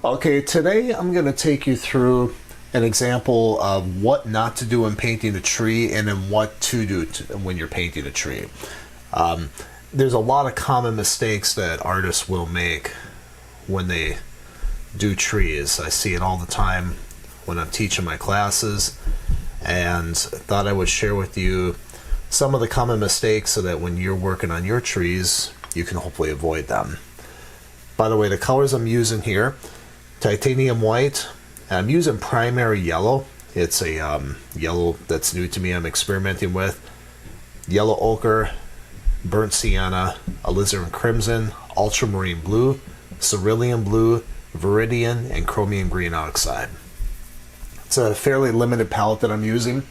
Okay, today I'm going to take you through an example of what not to do when painting a tree and then what to do when you're painting a tree. There's a lot of common mistakes that artists will make when they do trees. I see it all the time when I'm teaching my classes, and thought I would share with you some of the common mistakes so that when you're working on your trees, you can hopefully avoid them. By the way, the colors I'm using here: titanium white. I'm using primary yellow. It's a yellow that's new to me, I'm experimenting with. Yellow ochre, burnt sienna, alizarin crimson, ultramarine blue, cerulean blue, viridian, and chromium green oxide. It's a fairly limited palette that I'm using.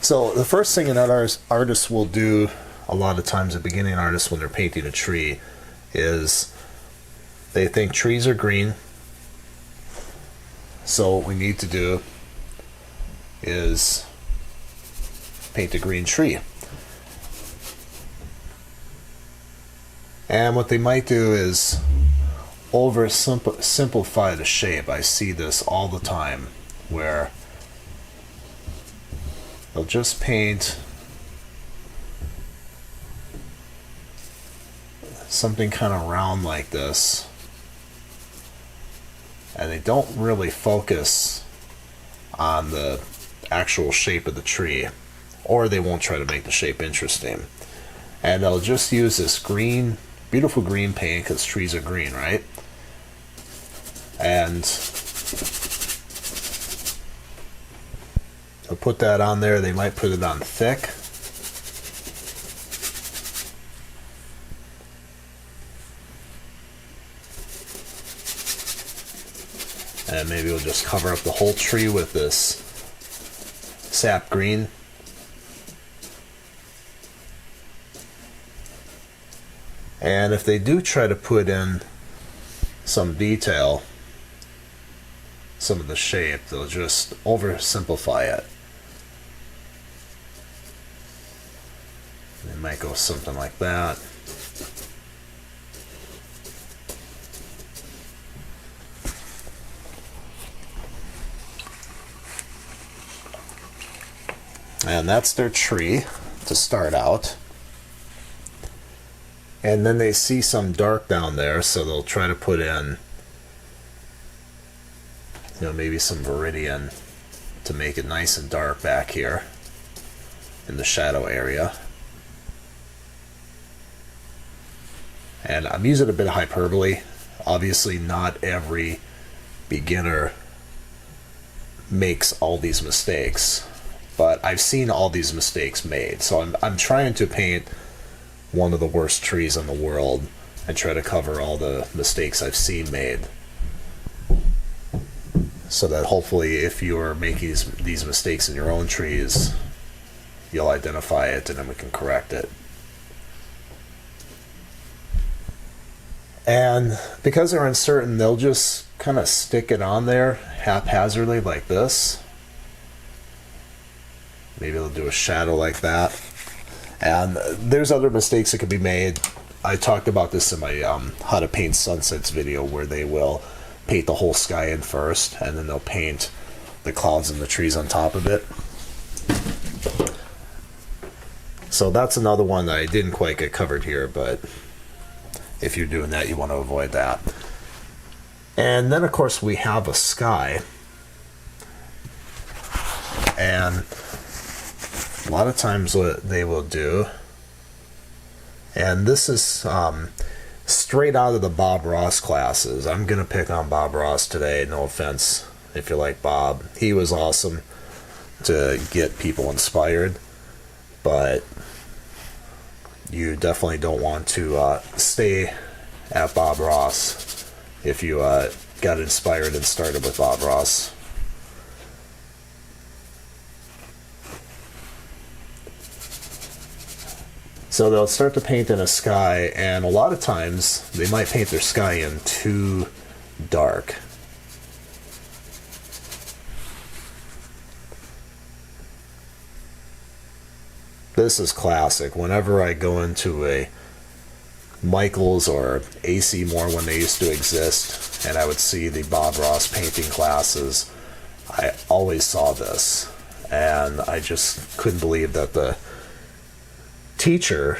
So the first thing that artists will do a lot of times, at beginning artists, when they're painting a tree, is they think trees are green. So what we need to do is paint a green tree. And what they might do is simplify the shape. I see this all the time where they'll just paint something kind of round like this, and they don't really focus on the actual shape of the tree, or they won't try to make the shape interesting, and they'll just use this green, beautiful green paint, because trees are green, right? And they'll put that on there. They might put it on thick. And maybe we'll just cover up the whole tree with this sap green. And if they do try to put in some detail, some of the shape, they'll just oversimplify it. They might go something like that. And that's their tree to start out. And then they see some dark down there, so they'll try to put in, maybe some viridian to make it nice and dark back here in the shadow area. And I'm using a bit of hyperbole. Obviously, not every beginner makes all these mistakes, but I've seen all these mistakes made. So I'm trying to paint one of the worst trees in the world and try to cover all the mistakes I've seen made, so that hopefully if you are making these mistakes in your own trees, you'll identify it and then we can correct it. And because they're uncertain, they'll just kind of stick it on there haphazardly like this. Maybe they'll do a shadow like that. And there's other mistakes that could be made. I talked about this in my how to paint sunsets video, where they will paint the whole sky in first, and then they'll paint the clouds and the trees on top of it. So that's another one that I didn't quite get covered here, but if you're doing that, you want to avoid that. And then, of course, we have a sky. And a lot of times what they will do, and this is straight out of the Bob Ross classes. I'm going to pick on Bob Ross today, no offense if you like Bob. He was awesome to get people inspired, but you definitely don't want to stay at Bob Ross if you got inspired and started with Bob Ross. So they'll start to paint in a sky, and a lot of times they might paint their sky in too dark. This is classic. Whenever I go into a Michaels or AC Moore when they used to exist, and I would see the Bob Ross painting classes, I always saw this, and I just couldn't believe that the teacher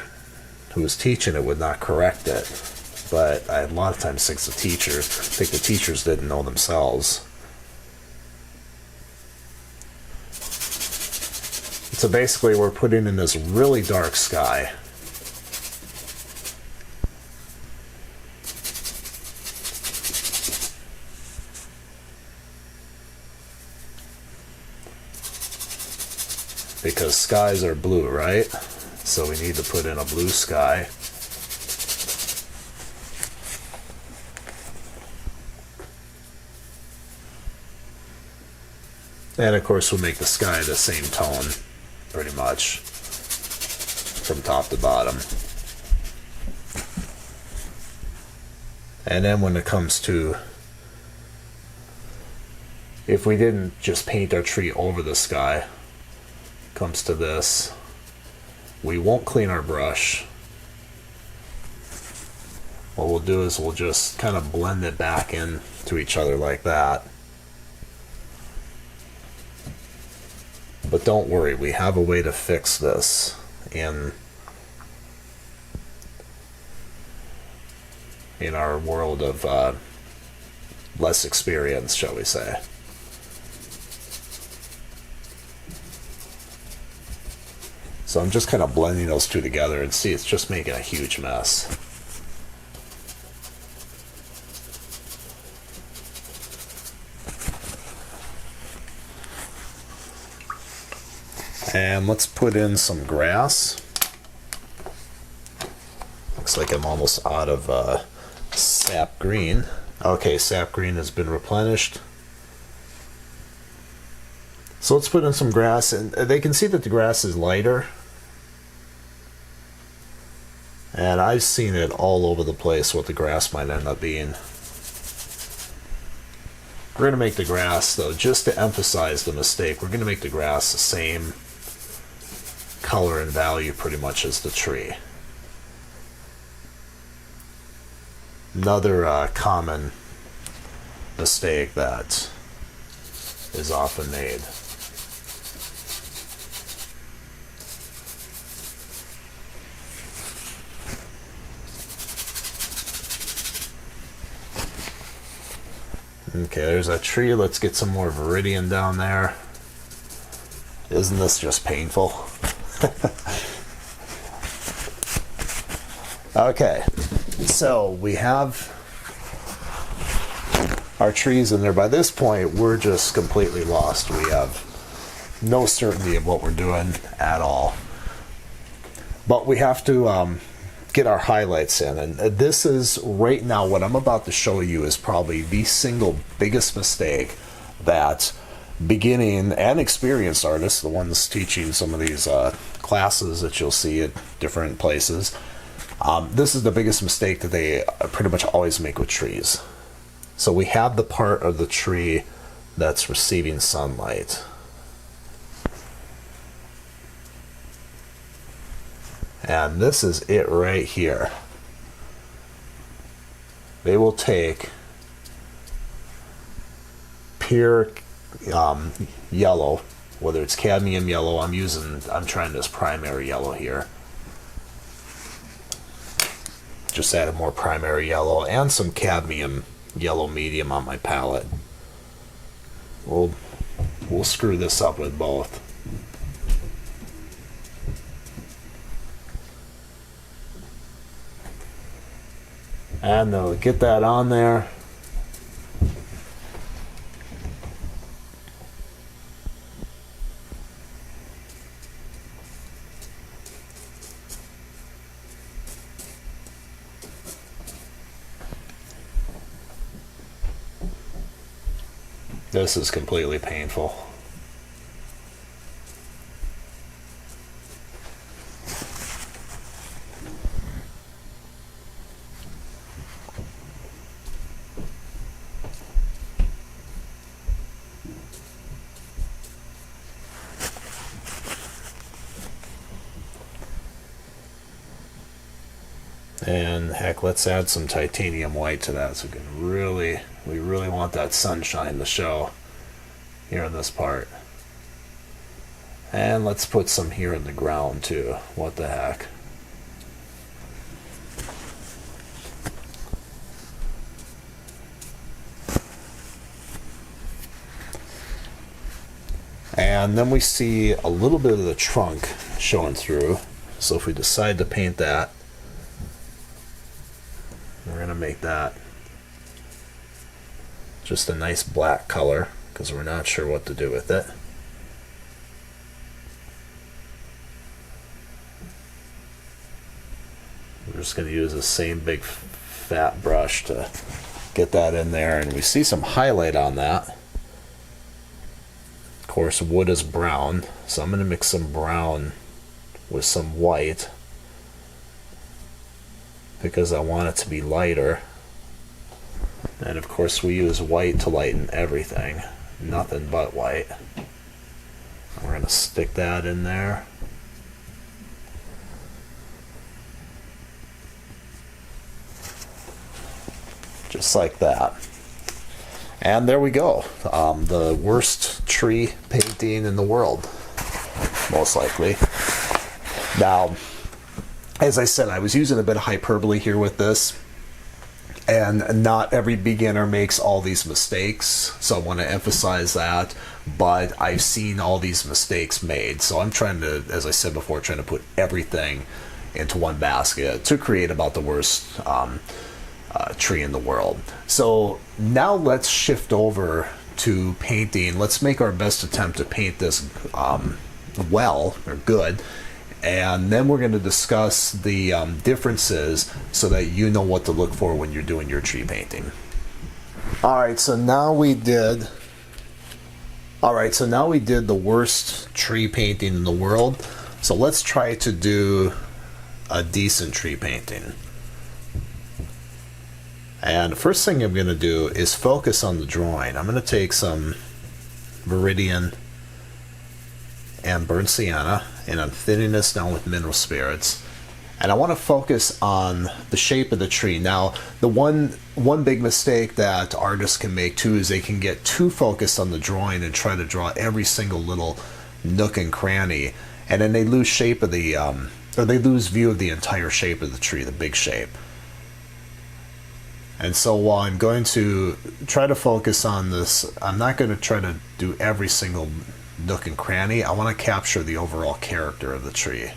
who was teaching it would not correct it. But a lot of times think the teachers didn't know themselves. So basically we're putting in this really dark sky. Because skies are blue, right? So we need to put in a blue sky. And of course we'll make the sky the same tone, pretty much, from top to bottom. And then when it comes to, if we didn't just paint our tree over the sky, comes to this, we won't clean our brush. What we'll do is we'll just kind of blend it back in to each other like that. But don't worry, we have a way to fix this in our world of less experience, shall we say. So I'm just kind of blending those two together, and see, it's just making a huge mess. And let's put in some grass. Looks like I'm almost out of sap green. Okay, sap green has been replenished. So let's put in some grass, and they can see that the grass is lighter. And I've seen it all over the place what the grass might end up being. We're going to make the grass, though, just to emphasize the mistake, we're going to make the grass the same color and value pretty much as the tree. Another common mistake that is often made. Okay, there's a tree. Let's get some more Viridian down there. Isn't this just painful? Okay, so we have our trees in there. By this point, we're just completely lost. We have no certainty of what we're doing at all. But we have to get our highlights in, and this is right now what I'm about to show you is probably the single biggest mistake that beginning and experienced artists, the ones teaching some of these classes that you'll see at different places, this is the biggest mistake that they pretty much always make with trees. So we have the part of the tree that's receiving sunlight. And this is it right here. They will take pure yellow, whether it's cadmium yellow, I'm trying this primary yellow here. Just added more primary yellow and some cadmium yellow medium on my palette. We'll screw this up with both. And they'll get that on there. This is completely painful. And heck, let's add some titanium white to that so we really want that sunshine to show here in this part. And let's put some here in the ground too. What the heck. And then we see a little bit of the trunk showing through. So if we decide to paint that, we're going to make that just a nice black color because we're not sure what to do with it. We're just going to use the same big fat brush to get that in there, and we see some highlight on that. Of course, wood is brown, so I'm going to mix some brown with some white because I want it to be lighter. And of course we use white to lighten everything, nothing but white. We're going to stick that in there. Just like that. And there we go. The worst tree painting in the world, most likely. Now, as I said, I was using a bit of hyperbole here with this, and not every beginner makes all these mistakes, so I want to emphasize that, but I've seen all these mistakes made, so I'm trying to, as I said before, trying to put everything into one basket to create about the worst tree in the world. So now let's shift over to painting. Let's make our best attempt to paint this well, or good, and then we're going to discuss the differences so that you know what to look for when you're doing your tree painting. Alright, so now we did the worst tree painting in the world. So let's try to do a decent tree painting. And the first thing I'm going to do is focus on the drawing. I'm going to take some Viridian and burnt sienna, and I'm thinning this down with mineral spirits. And I want to focus on the shape of the tree. Now, the one big mistake that artists can make too is they can get too focused on the drawing and try to draw every single little nook and cranny, and then they lose shape of the, or they lose view of the entire shape of the tree, the big shape. And so while I'm going to try to focus on this, I'm not going to try to do every single nook and cranny. I want to capture the overall character of the tree.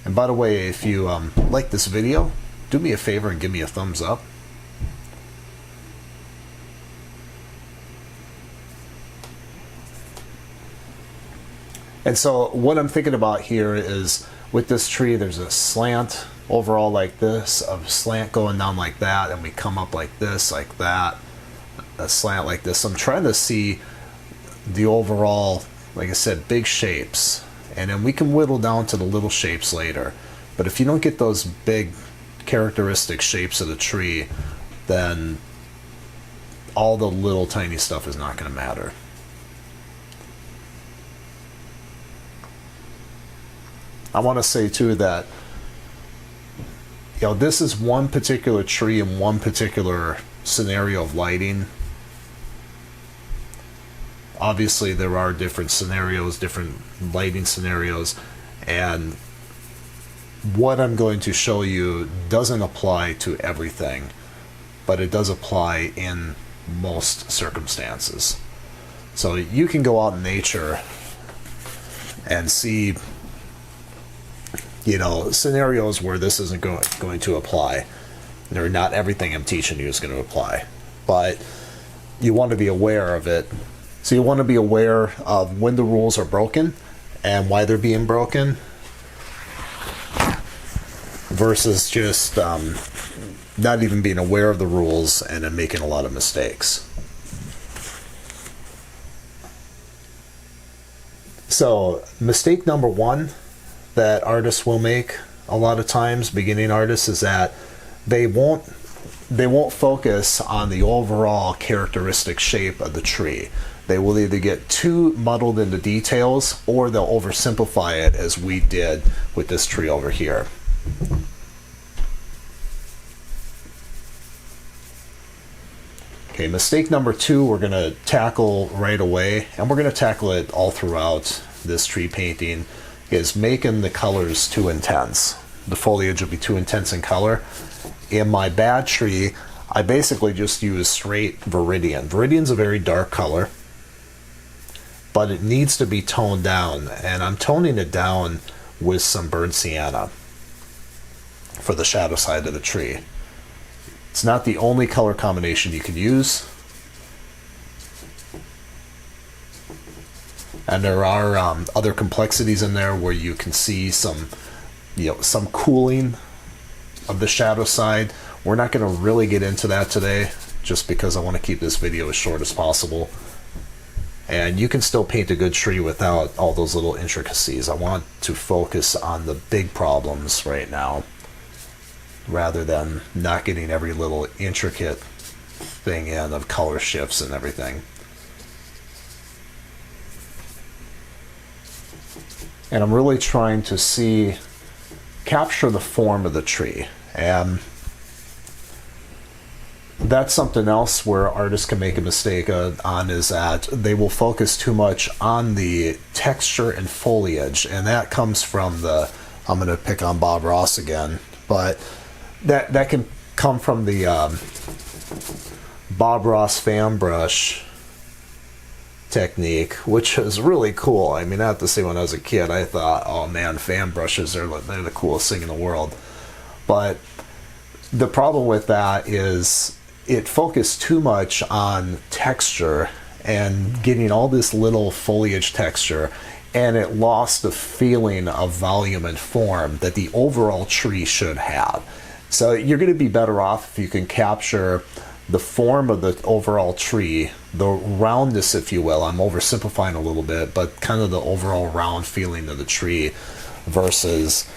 And by the way, if you like this video, do me a favor and give me a thumbs up. And so what I'm thinking about here is with this tree, there's a slant overall like this, a slant going down like that, and we come up like this, like that, a slant like this. So I'm trying to see the overall, like I said, big shapes, and then we can whittle down to the little shapes later. But if you don't get those big characteristic shapes of the tree, then all the little tiny stuff is not going to matter. I want to say too that, you know, this is one particular tree in one particular scenario of lighting. Obviously there are different scenarios, different lighting scenarios, and what I'm going to show you doesn't apply to everything, but it does apply in most circumstances. So you can go out in nature and see, you know, scenarios where this isn't going to apply. Or not everything I'm teaching you is going to apply, but you want to be aware of it. So you want to be aware of when the rules are broken and why they're being broken, versus just not even being aware of the rules and then making a lot of mistakes. So mistake number one that artists will make a lot of times, beginning artists, is that they won't focus on the overall characteristic shape of the tree. They will either get too muddled into details or they'll oversimplify it, as we did with this tree over here. Okay, mistake number 2 we're going to tackle right away, and we're going to tackle it all throughout this tree painting, is making the colors too intense. The foliage will be too intense in color. In my bad tree, I basically just use straight Viridian. Viridian's a very dark color, but it needs to be toned down, and I'm toning it down with some burnt sienna for the shadow side of the tree. It's not the only color combination you can use, and there are other complexities in there where you can see some, some cooling of the shadow side. We're not going to really get into that today, just because I want to keep this video as short as possible. And you can still paint a good tree without all those little intricacies. I want to focus on the big problems right now, rather than not getting every little intricate thing in of color shifts and everything. And I'm really trying to capture the form of the tree. And that's something else where artists can make a mistake on, is that they will focus too much on the texture and foliage, and that comes from I'm going to pick on Bob Ross again, but that can come from the Bob Ross fan brush technique, which is really cool. I mean, I have to say, when I was a kid, I thought, oh man, fan brushes they're the coolest thing in the world. But the problem with that is it focused too much on texture and getting all this little foliage texture, and it lost the feeling of volume and form that the overall tree should have. So you're going to be better off if you can capture the form of the overall tree, the roundness, if you will. I'm oversimplifying a little bit, but kind of the overall round feeling of the tree, versus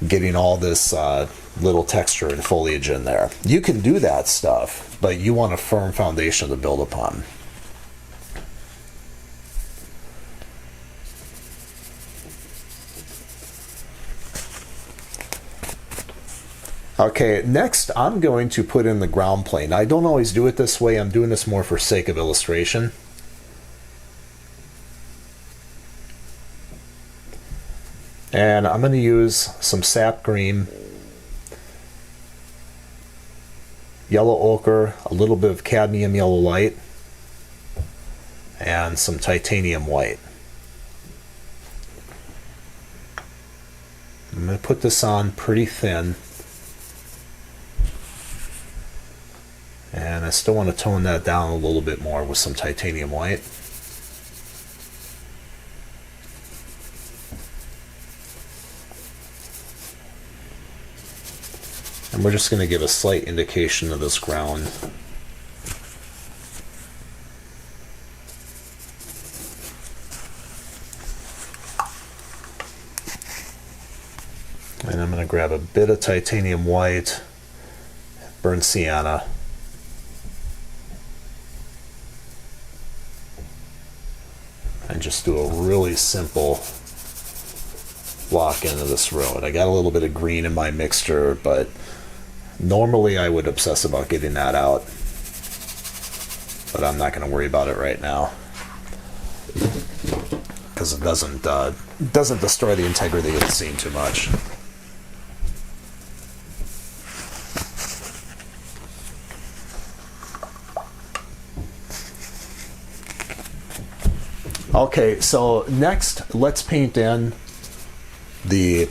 getting all this little texture and foliage in there. You can do that stuff, but you want a firm foundation to build upon. Okay, next I'm going to put in the ground plane. I don't always do it this way. I'm doing this more for sake of illustration. And I'm going to use some sap green, yellow ochre, a little bit of cadmium yellow light, and some titanium white. I'm going to put this on pretty thin. And I still want to tone that down a little bit more with some titanium white. And we're just going to give a slight indication of this ground. And I'm going to grab a bit of titanium white, burnt sienna, and just do a really simple block into this road. I got a little bit of green in my mixture, but normally I would obsess about getting that out, but I'm not going to worry about it right now because it doesn't destroy the integrity of the scene too much. Okay, so next let's paint in the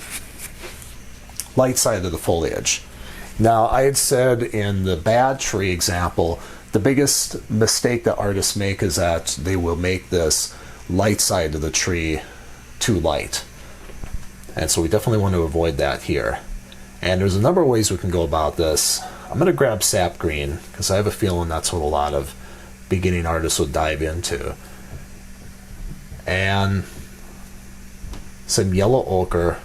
light side of the foliage. Now, I had said in the bad tree example, the biggest mistake that artists make is that they will make this light side of the tree too light. And so we definitely want to avoid that here. And there's a number of ways we can go about this. I'm going to grab sap green because I have a feeling that's what a lot of beginning artists would dive into. And some yellow ochre,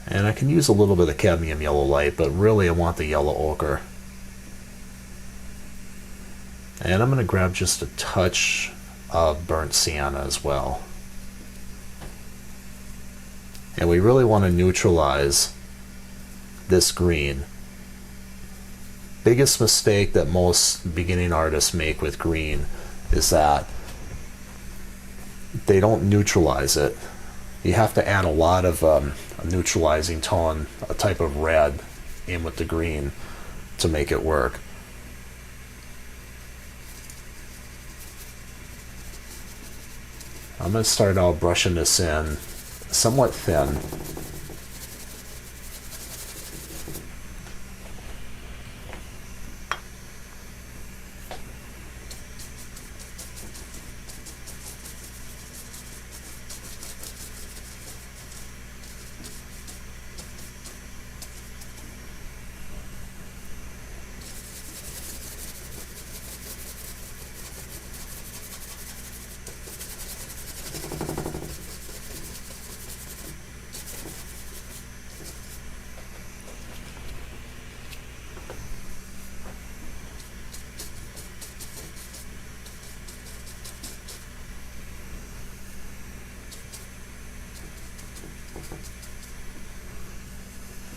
and I can use a little bit of cadmium yellow light, but really I want the yellow ochre And I'm going to grab just a touch of burnt sienna as well. And we really want to neutralize this green. Biggest mistake that most beginning artists make with green is that they don't neutralize it. You have to add a lot of a neutralizing tone, a type of red in with the green to make it work. I'm going to start out brushing this in somewhat thin.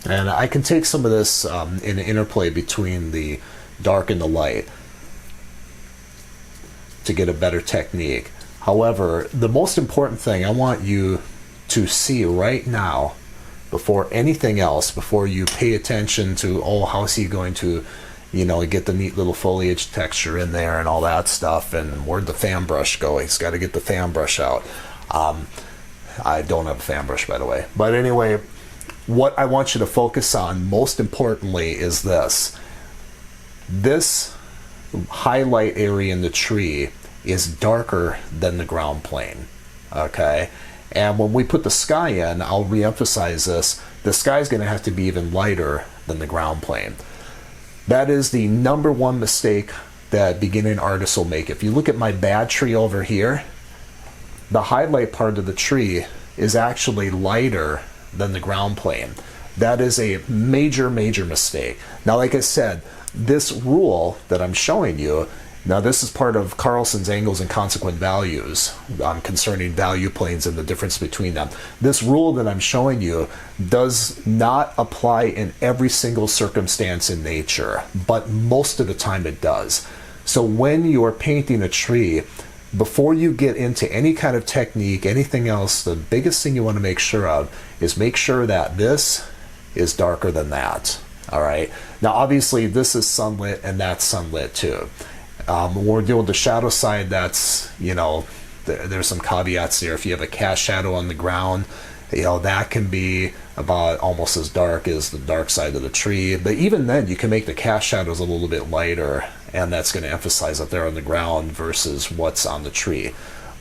And I can take some of this in an interplay between the dark and the light to get a better technique. However, the most important thing I want you to see right now, before anything else, before you pay attention to, oh, how's he going to, you know, get the neat little foliage texture in there and all that stuff, and where'd the fan brush go? He's got to get the fan brush out. I don't have a fan brush, by the way. But anyway, what I want you to focus on most importantly is this. This highlight area in the tree is darker than the ground plane, okay? And when we put the sky in, I'll re-emphasize this, the sky is going to have to be even lighter than the ground plane. That is the number one mistake that beginning artists will make. If you look at my bad tree over here, the highlight part of the tree is actually lighter than the ground plane. That is a major, major mistake. Now, like I said, this rule that I'm showing you, now this is part of Carlson's angles and consequent values concerning value planes and the difference between them. This rule that I'm showing you does not apply in every single circumstance in nature, but most of the time it does. So when you're painting a tree, before you get into any kind of technique, anything else, the biggest thing you want to make sure of is make sure that this is darker than that. All right. Now, obviously, this is sunlit and that's sunlit too. When we're doing the shadow side, that's, you know, there's some caveats there. If you have a cast shadow on the ground, you know, that can be about almost as dark as the dark side of the tree. But even then, you can make the cast shadows a little bit lighter, and that's going to emphasize that they're on the ground versus what's on the tree.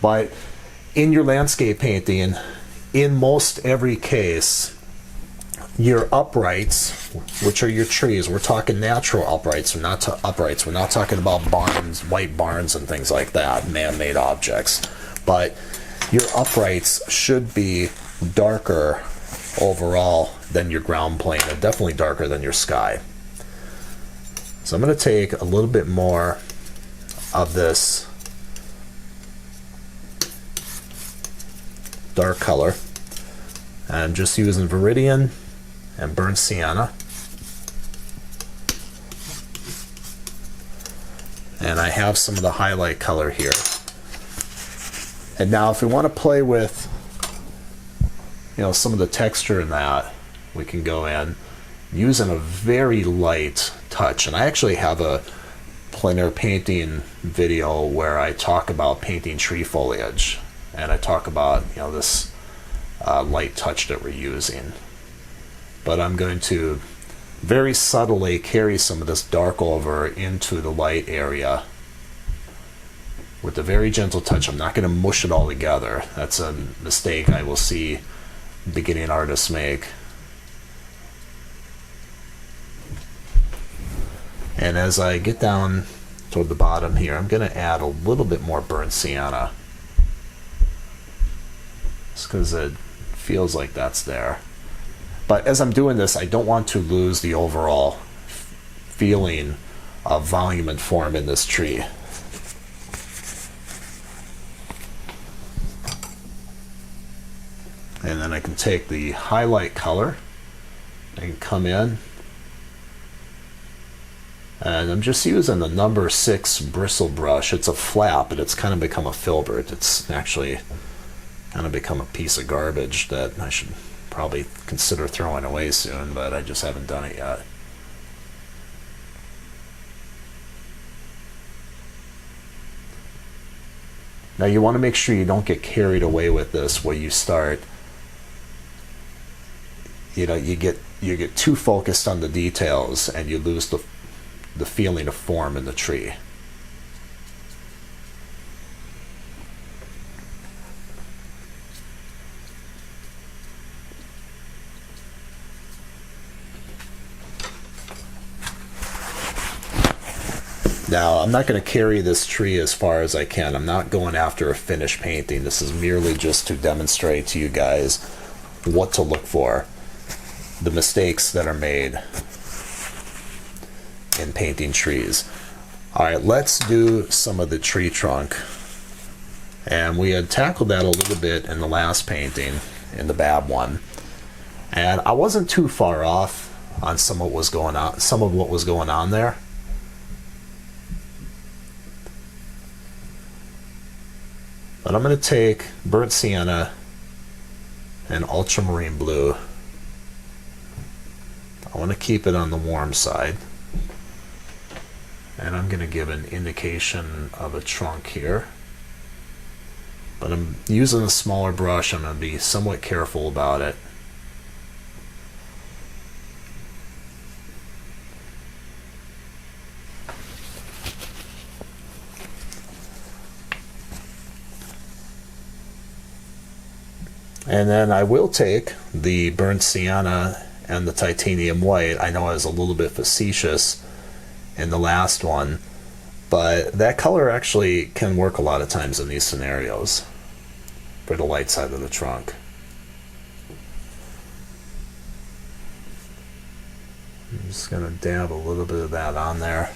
But in your landscape painting, in most every case, your uprights, which are your trees, we're talking natural uprights, we're not talking about barns, white barns and things like that, man-made objects. But your uprights should be darker overall than your ground plane, and definitely darker than your sky. So I'm going to take a little bit more of this dark color. I'm just using Viridian and burnt sienna. And I have some of the highlight color here. And now if we want to play with, you know, some of the texture in that, we can go in using a very light touch. And I actually have a plein air painting video where I talk about painting tree foliage, and I talk about, you know, this light touch that we're using. But I'm going to very subtly carry some of this dark over into the light area with a very gentle touch. I'm not going to mush it all together. That's a mistake I will see beginning artists make. And as I get down toward the bottom here, I'm going to add a little bit more burnt sienna, just because it feels like that's there. But as I'm doing this, I don't want to lose the overall feeling of volume and form in this tree. and then I can take the highlight color, I can come in, and I'm just using the number 6 bristle brush. It's a flat, but it's kind of become a filbert. It's actually kind of become a piece of garbage that I should probably consider throwing away soon, but I just haven't done it yet. Now you want to make sure you don't get carried away with this where you start, you know, you get too focused on the details and you lose the feeling of form in the tree. Now, I'm not going to carry this tree as far as I can. I'm not going after a finished painting. This is merely just to demonstrate to you guys what to look for, the mistakes that are made in painting trees. All right, let's do some of the tree trunk. And we had tackled that a little bit in the last painting, in the Bab one. And I wasn't too far off on some of what was going on there. But I'm going to take burnt sienna and ultramarine blue. I want to keep it on the warm side. And I'm going to give an indication of a trunk here. But I'm using a smaller brush. I'm going to be somewhat careful about it. And then I will take the burnt sienna and the titanium white. I know I was a little bit facetious in the last one, but that color actually can work a lot of times in these scenarios for the light side of the trunk. I'm just going to dab a little bit of that on there.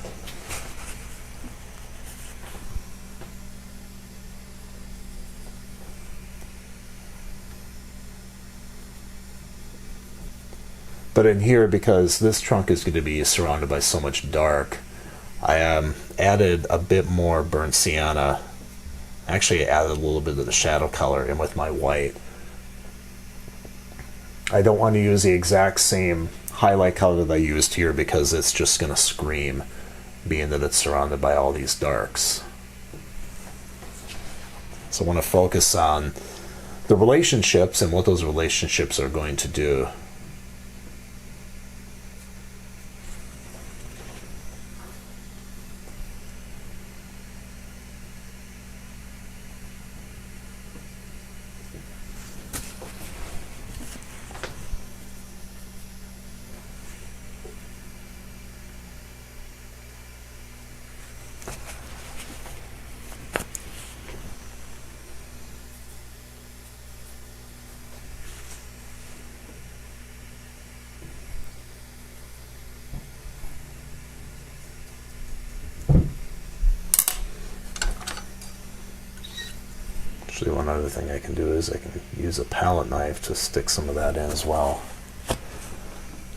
But in here, because this trunk is going to be surrounded by so much dark, I added a bit more burnt sienna. Actually, I added a little bit of the shadow color in with my white. I don't want to use the exact same highlight color that I used here because it's just going to scream, being that it's surrounded by all these darks. So I want to focus on the relationships and what those relationships are going to do. Actually, one other thing I can do is I can use a palette knife to stick some of that in as well.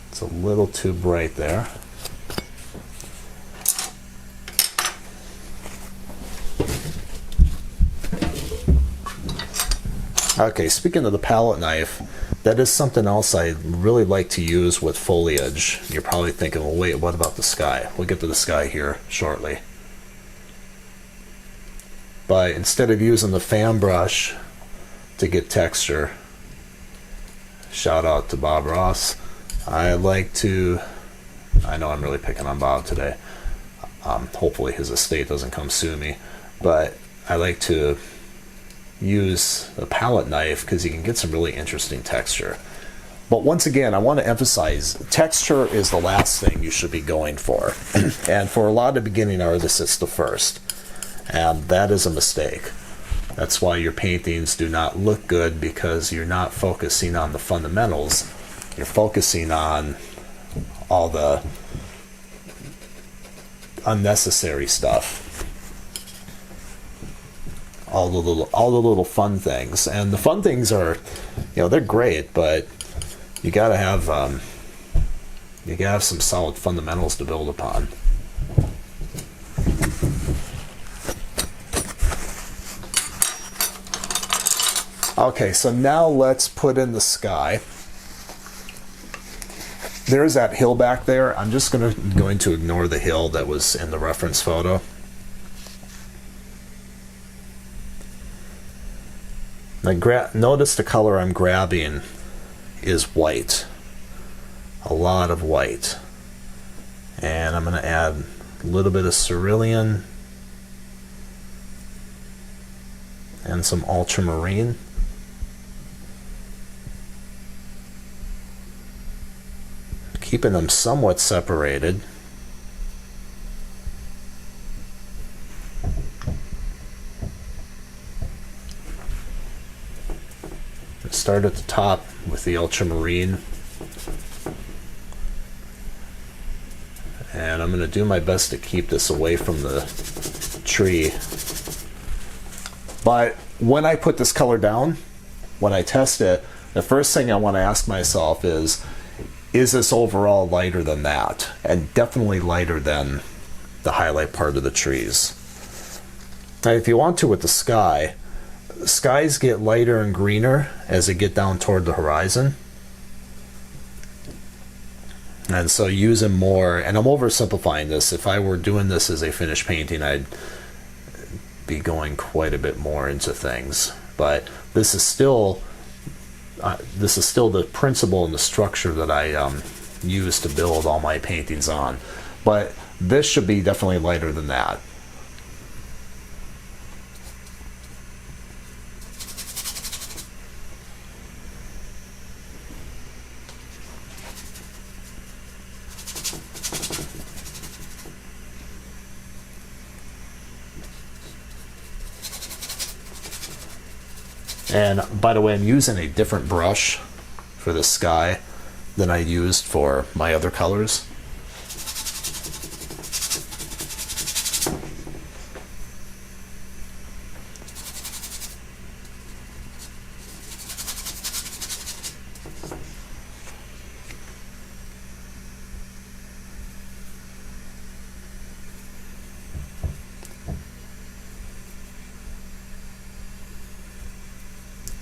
It's a little too bright there. Okay, speaking of the palette knife, that is something else I really like to use with foliage. You're probably thinking, well, wait, what about the sky? We'll get to the sky here shortly. But instead of using the fan brush to get texture, shout out to Bob Ross, I like to, I know I'm really picking on Bob today, hopefully his estate doesn't come sue me, but I like to use a palette knife because you can get some really interesting texture. But once again, I want to emphasize, texture is the last thing you should be going for. And for a lot of beginning artists, it's the first. And that is a mistake. That's why your paintings do not look good, because you're not focusing on the fundamentals. You're focusing on all the unnecessary stuff. All the little fun things. And the fun things are you know, they're great, but you gotta have some solid fundamentals to build upon. Okay, so now let's put in the sky. There's that hill back there. I'm just going to ignore the hill that was in the reference photo. Now notice the color I'm grabbing is white. A lot of white. And I'm going to add a little bit of cerulean and some ultramarine. Keeping them somewhat separated. Start at the top with the ultramarine. And I'm going to do my best to keep this away from the tree. But when I put this color down, when I test it, the first thing I want to ask myself is this overall lighter than that? And definitely lighter than the highlight part of the trees. Now, if you want to with the sky, skies get lighter and greener as they get down toward the horizon. And so using more, and I'm oversimplifying this. If I were doing this as a finished painting, I'd be going quite a bit more into things. But this is still the principle and the structure that I use to build all my paintings on. But this should be definitely lighter than that. And by the way, I'm using a different brush for the sky than I used for my other colors.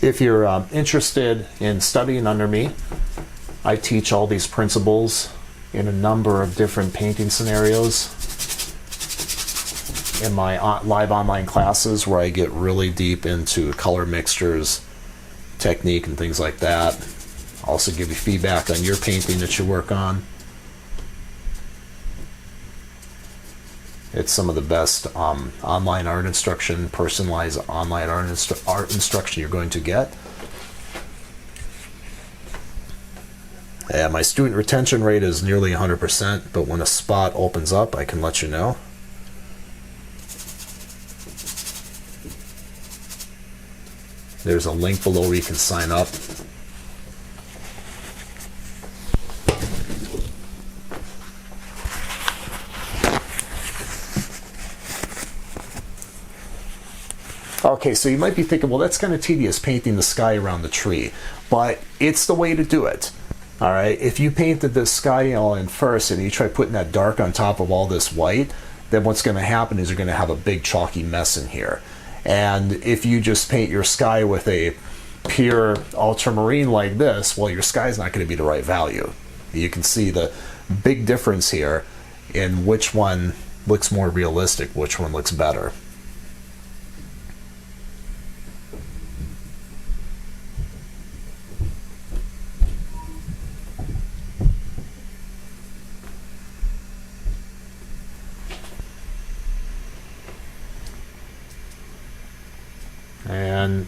If you're interested in studying under me, I teach all these principles in a number of different painting scenarios in my live online classes, where I get really deep into color mixtures, technique, and things like that. I also give you feedback on your painting that you work on. It's some of the best online art instruction, personalized online art instruction you're going to get. And my student retention rate is nearly 100%, but when a spot opens up, I can let you know. There's a link below where you can sign up. Okay, so you might be thinking, well, that's kind of tedious painting the sky around the tree, but it's the way to do it. All right, if you painted the sky all in first and you try putting that dark on top of all this white, then what's going to happen is you're going to have a big chalky mess in here. And if you just paint your sky with a pure ultramarine like this, well, your sky is not going to be the right value. You can see the big difference here in which one looks more realistic, which one looks better. And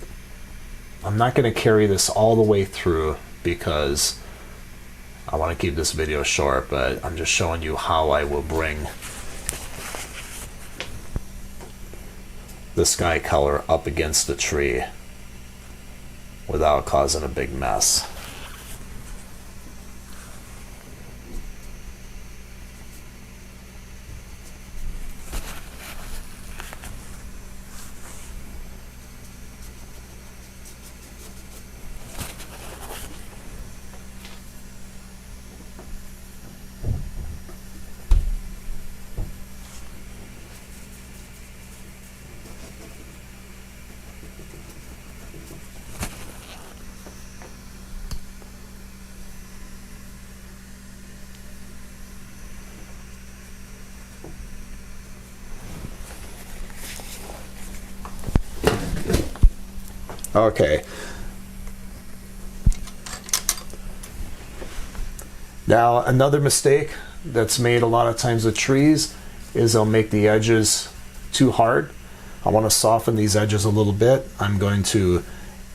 I'm not going to carry this all the way through because I want to keep this video short, but I'm just showing you how I will bring the sky color up against the tree without causing a big mess. Okay. Now, another mistake that's made a lot of times with trees is they'll make the edges too hard. I want to soften these edges a little bit. I'm going to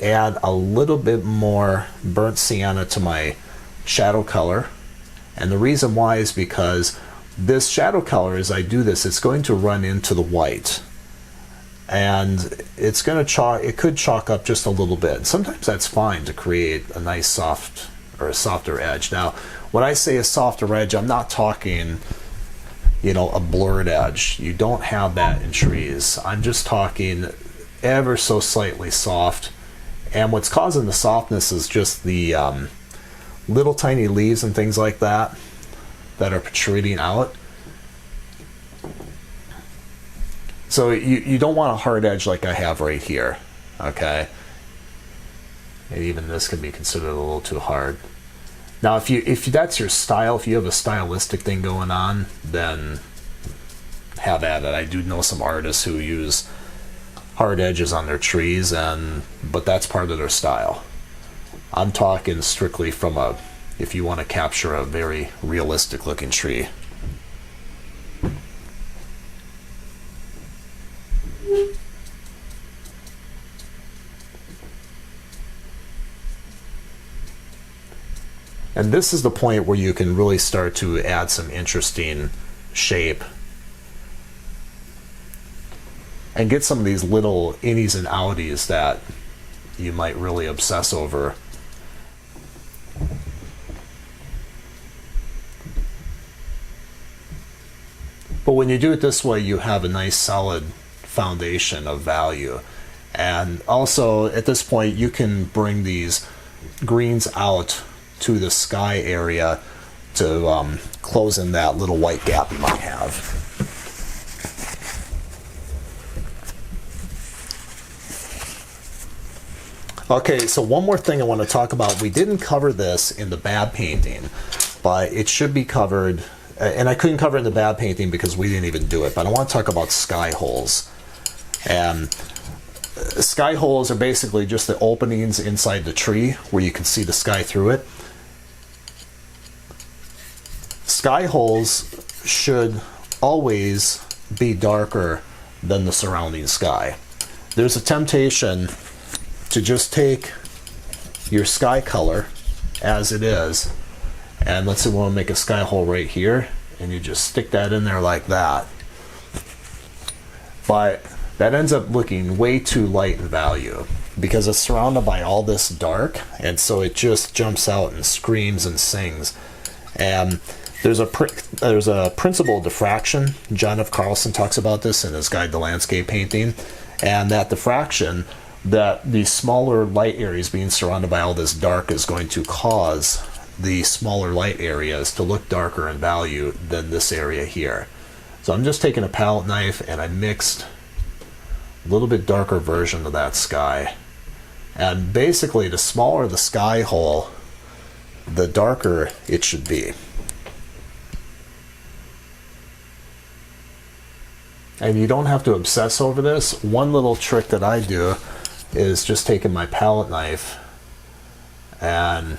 add a little bit more burnt sienna to my shadow color. And the reason why is because this shadow color, as I do this, it's going to run into the white. And it's going to chalk, it could chalk up just a little bit. Sometimes that's fine to create a nice soft or a softer edge. Now, when I say a softer edge, I'm not talking, you know, a blurred edge. You don't have that in trees. I'm just talking ever so slightly soft. And what's causing the softness is just the little tiny leaves and things like that that are protruding out. So you don't want a hard edge like I have right here, okay? And even this could be considered a little too hard. Now, if that's your style, if you have a stylistic thing going on, then have at it. I do know some artists who use hard edges on their trees, but that's part of their style. I'm talking strictly from if you want to capture a very realistic looking tree. And this is the point where you can really start to add some interesting shape and get some of these little innies and outies that you might really obsess over. But when you do it this way, you have a nice solid foundation of value. And also at this point, you can bring these greens out to the sky area to close in that little white gap you might have. Okay, so one more thing I want to talk about. We didn't cover this in the bad painting, but it should be covered, and I couldn't cover it in the bad painting because we didn't even do it, but I want to talk about sky holes. And sky holes are basically just the openings inside the tree where you can see the sky through it. Sky holes should always be darker than the surrounding sky. There's a temptation to just take your sky color as it is, and let's say we want to make a sky hole right here, and you just stick that in there like that. But that ends up looking way too light in value because it's surrounded by all this dark, and so it just jumps out and screams and sings. And there's a principle of diffraction. John F. Carlson talks about this in his Guide to Landscape Painting, and that diffraction, that the smaller light areas being surrounded by all this dark is going to cause the smaller light areas to look darker in value than this area here. So I'm just taking a palette knife and I mixed a little bit darker version of that sky. And basically, the smaller the sky hole, the darker it should be. And you don't have to obsess over this. One little trick that I do is just taking my palette knife, and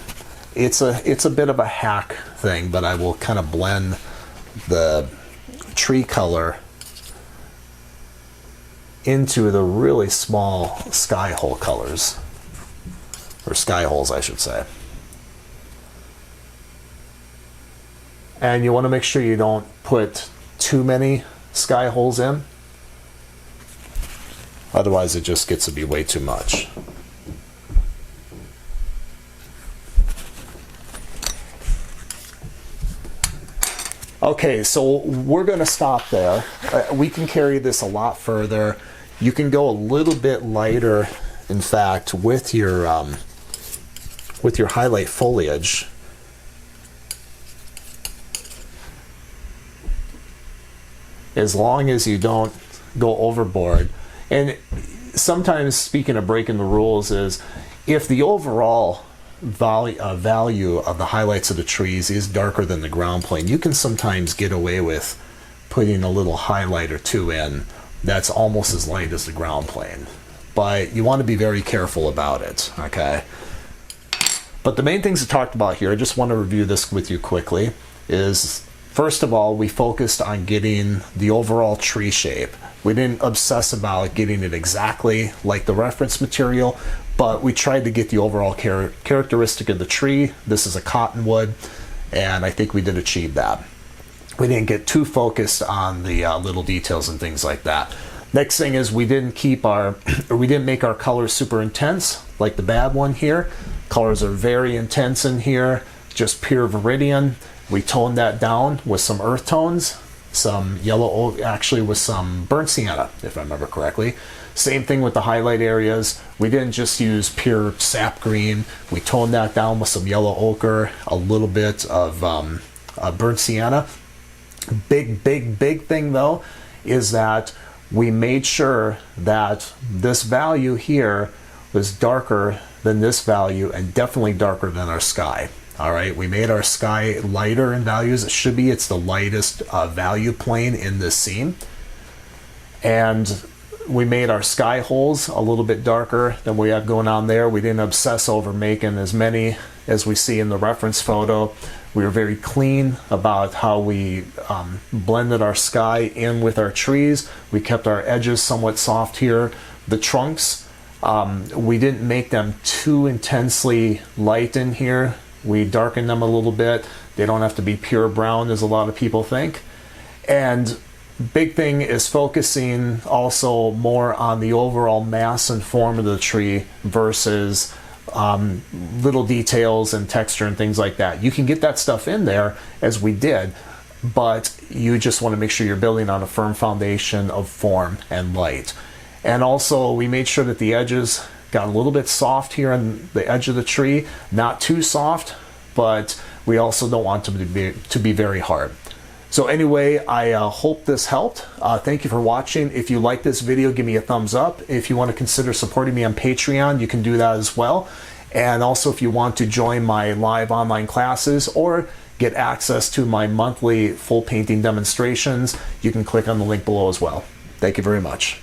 it's a bit of a hack thing, but I will kind of blend the tree color into the really small sky hole colors, or sky holes I should say. And you want to make sure you don't put too many sky holes in, otherwise it just gets to be way too much. Okay, so we're going to stop there. We can carry this a lot further. You can go a little bit lighter, in fact, with your highlight foliage. As long as you don't go overboard. And sometimes, speaking of breaking the rules, is if the overall value of the highlights of the trees is darker than the ground plane, you can sometimes get away with putting a little highlight or two in that's almost as light as the ground plane. but you want to be very careful about it, okay? But the main things I talked about here, I just want to review this with you quickly, is first of all, we focused on getting the overall tree shape. We didn't obsess about getting it exactly like the reference material, but we tried to get the overall characteristic of the tree. This is a cottonwood, and I think we did achieve that. We didn't get too focused on the little details and things like that. Next thing is we didn't make our colors super intense like the bad one here. Colors are very intense in here, just pure Viridian. We toned that down with some earth tones, some yellow oak, actually with some burnt sienna, if I remember correctly. Same thing with the highlight areas. We didn't just use pure sap green. We toned that down with some yellow ochre, a little bit of burnt sienna. Big thing though is that we made sure that this value here was darker than this value and definitely darker than our sky. All right, we made our sky lighter in values. It should be, it's the lightest value plane in this scene. And we made our sky holes a little bit darker than we have going on there. We didn't obsess over making as many as we see in the reference photo. We were very clean about how we blended our sky in with our trees. We kept our edges somewhat soft here. The trunks, we didn't make them too intensely light in here. We darkened them a little bit. They don't have to be pure brown as a lot of people think. And big thing is focusing also more on the overall mass and form of the tree versus little details and texture and things like that. You can get that stuff in there as we did, but you just want to make sure you're building on a firm foundation of form and light. And also we made sure that the edges got a little bit soft here on the edge of the tree, not too soft, but we also don't want them to be very hard. So anyway, I hope this helped. Thank you for watching. If you like this video, give me a thumbs up. If you want to consider supporting me on Patreon, you can do that as well. And also if you want to join my live online classes or get access to my monthly full painting demonstrations, you can click on the link below as well. Thank you very much.